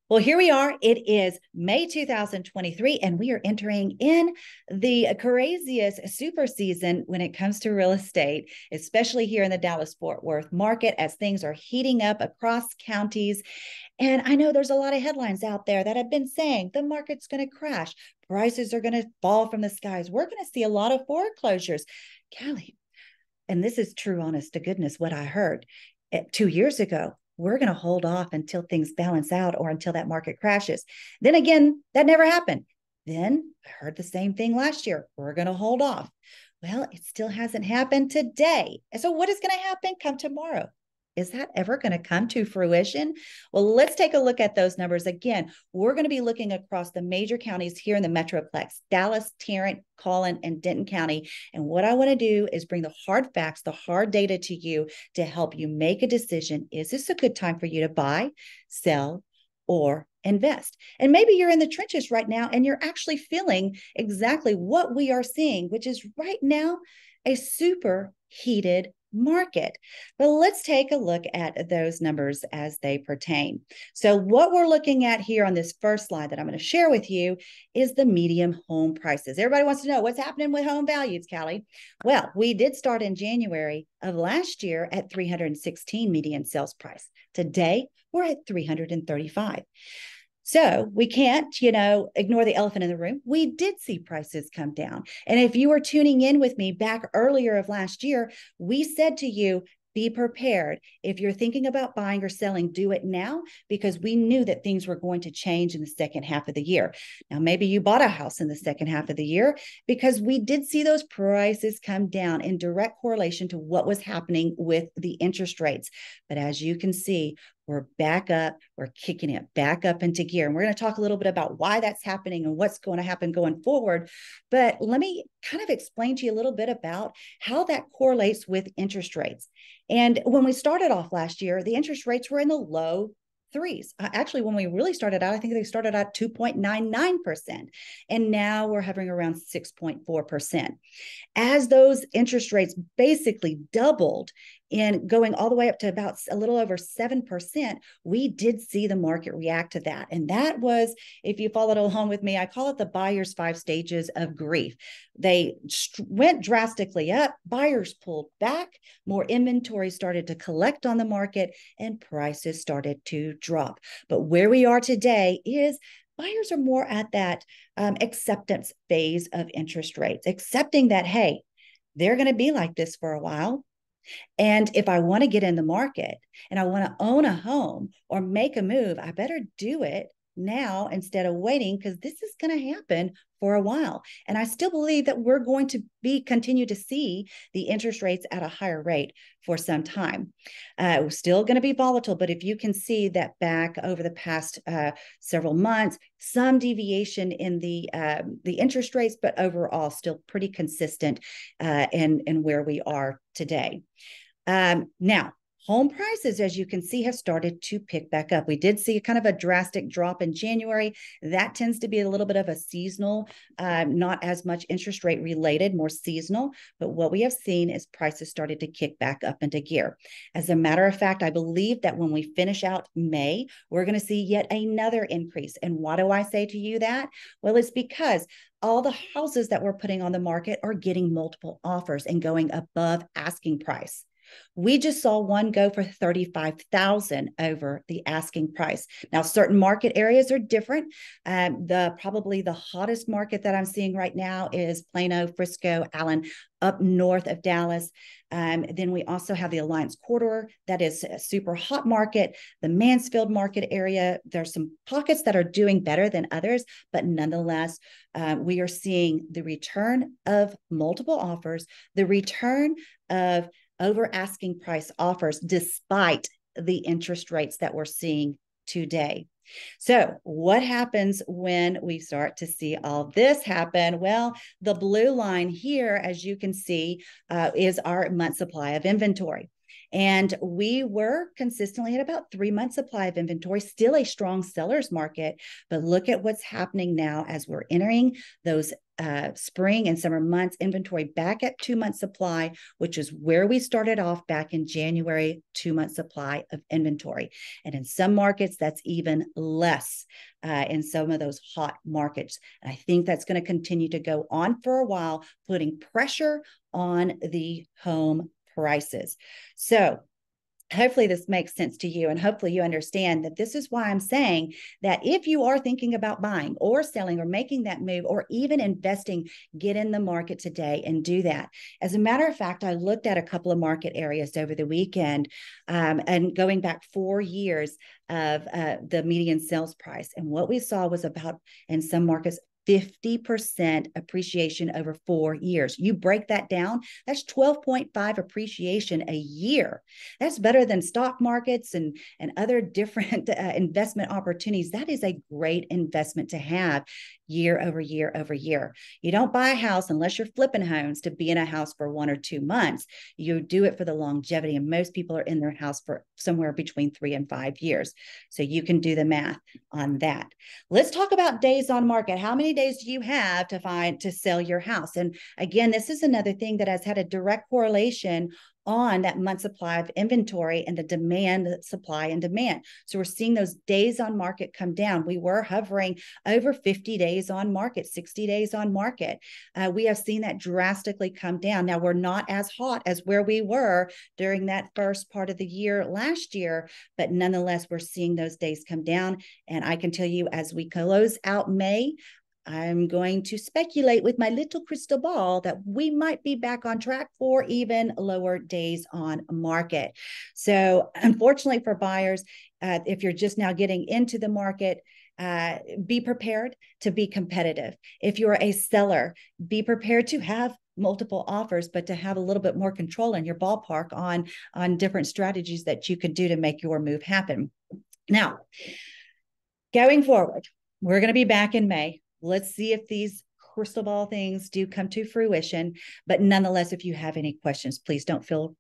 Well, here we are. It is May 2023, and we are entering in the craziest super season when it comes to real estate, especially here in the Dallas-Fort Worth market as things are heating up across counties. And I know there's a lot of headlines out there that have been saying the market's going to crash, prices are going to fall from the skies. We're going to see a lot of foreclosures. Callie, and this is true, honest to goodness, what I heard 2 years ago. We're going to hold off until things balance out or until that market crashes. Then again, that never happened. Then I heard the same thing last year. We're going to hold off. Well, it still hasn't happened today. And so, what is going to happen come tomorrow? Is that ever going to come to fruition? Well, let's take a look at those numbers. Again, we're going to be looking across the major counties here in the Metroplex, Dallas, Tarrant, Collin, and Denton County. And what I want to do is bring the hard facts, the hard data to you to help you make a decision. Is this a good time for you to buy, sell, or invest? And maybe you're in the trenches right now and you're actually feeling exactly what we are seeing, which is right now a super heated market. But let's take a look at those numbers as they pertain. So what we're looking at here on this first slide that I'm going to share with you is the median home prices. Everybody wants to know what's happening with home values, Callie. Well, we did start in January of last year at 316 median sales price. Today, we're at 335. So we can't, ignore the elephant in the room. We did see prices come down. And if you were tuning in with me back earlier of last year, we said to you, be prepared. If you're thinking about buying or selling, do it now because we knew that things were going to change in the second half of the year. Now, maybe you bought a house in the second half of the year because we did see those prices come down in direct correlation to what was happening with the interest rates. But as you can see, we're back up, we're kicking it back up into gear. And we're going to talk a little bit about why that's happening and what's going to happen going forward. But let me kind of explain to you a little bit about how that correlates with interest rates. And when we started off last year, the interest rates were in the low threes. Actually, when we really started out, I think they started at 2.99%. And now we're hovering around 6.4%. As those interest rates basically doubled in going all the way up to about a little over 7%, we did see the market react to that. And that was, if you followed along with me, I call it the buyer's 5 stages of grief. They went drastically up, buyers pulled back, more inventory started to collect on the market, and prices started to drop. But where we are today is buyers are more at that acceptance phase of interest rates, accepting that, hey, they're going to be like this for a while. And if I want to get in the market and I want to own a home or make a move, I better do it now instead of waiting because this is going to happen for a while. And I still believe that we're going to continue to see the interest rates at a higher rate for some time. We're still going to be volatile, but if you can see that back over the past several months, some deviation in the interest rates, but overall still pretty consistent in where we are today. Now, home prices, as you can see, have started to pick back up. We did see kind of a drastic drop in January. That tends to be a little bit of a seasonal, not as much interest rate related, more seasonal. But what we have seen is prices started to kick back up into gear. As a matter of fact, I believe that when we finish out May, we're going to see yet another increase. And why do I say to you that? Well, it's because all the houses that we're putting on the market are getting multiple offers and going above asking price. We just saw one go for $35,000 over the asking price. Now, certain market areas are different. Probably the hottest market that I'm seeing right now is Plano, Frisco, Allen, up north of Dallas. Then we also have the Alliance Corridor. That is a super hot market. The Mansfield market area, there's some pockets that are doing better than others, but nonetheless, we are seeing the return of multiple offers, the return of over asking price offers despite the interest rates that we're seeing today. So what happens when we start to see all this happen? Well, the blue line here, as you can see, is our month supply of inventory. And we were consistently at about 3 months supply of inventory, still a strong seller's market. But look at what's happening now as we're entering those spring and summer months, inventory back at 2 months supply, which is where we started off back in January, 2 months supply of inventory. And in some markets, that's even less in some of those hot markets. And I think that's going to continue to go on for a while, putting pressure on the home prices. So hopefully this makes sense to you, and hopefully you understand that this is why I'm saying that if you are thinking about buying or selling or making that move or even investing, get in the market today and do that. As a matter of fact, I looked at a couple of market areas over the weekend and going back 4 years of the median sales price, and what we saw was about, in some markets, 50% appreciation over 4 years. You break that down, that's 12.5 appreciation a year. That's better than stock markets and other different investment opportunities. That is a great investment to have year over year over year. You don't buy a house unless you're flipping homes to be in a house for 1 or 2 months. You do it for the longevity, and most people are in their house for somewhere between 3 and 5 years. So you can do the math on that. Let's talk about days on market. How many days do you have to sell your house? And again, this is another thing that has had a direct correlation on that month supply of inventory and the demand, supply and demand. So we're seeing those days on market come down. We were hovering over 50 days on market, 60 days on market. We have seen that drastically come down. Now, we're not as hot as where we were during that first part of the year last year, but nonetheless, we're seeing those days come down. And I can tell you, as we close out May, I'm going to speculate with my little crystal ball that we might be back on track for even lower days on market. So unfortunately for buyers, if you're just now getting into the market, be prepared to be competitive. If you're a seller, be prepared to have multiple offers, but to have a little bit more control in your ballpark on different strategies that you could do to make your move happen. Now, going forward, we're going to be back in May. Let's see if these crystal ball things do come to fruition. But nonetheless, if you have any questions, please don't feel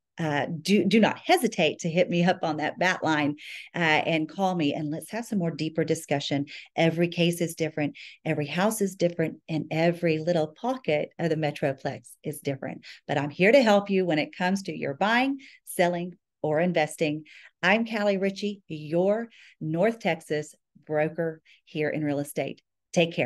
do not hesitate to hit me up on that bat line and call me, and let's have some more deeper discussion. Every case is different, every house is different, and every little pocket of the Metroplex is different. But I'm here to help you when it comes to your buying, selling, or investing. I'm Callie Ritchie, your North Texas broker here in real estate. Take care.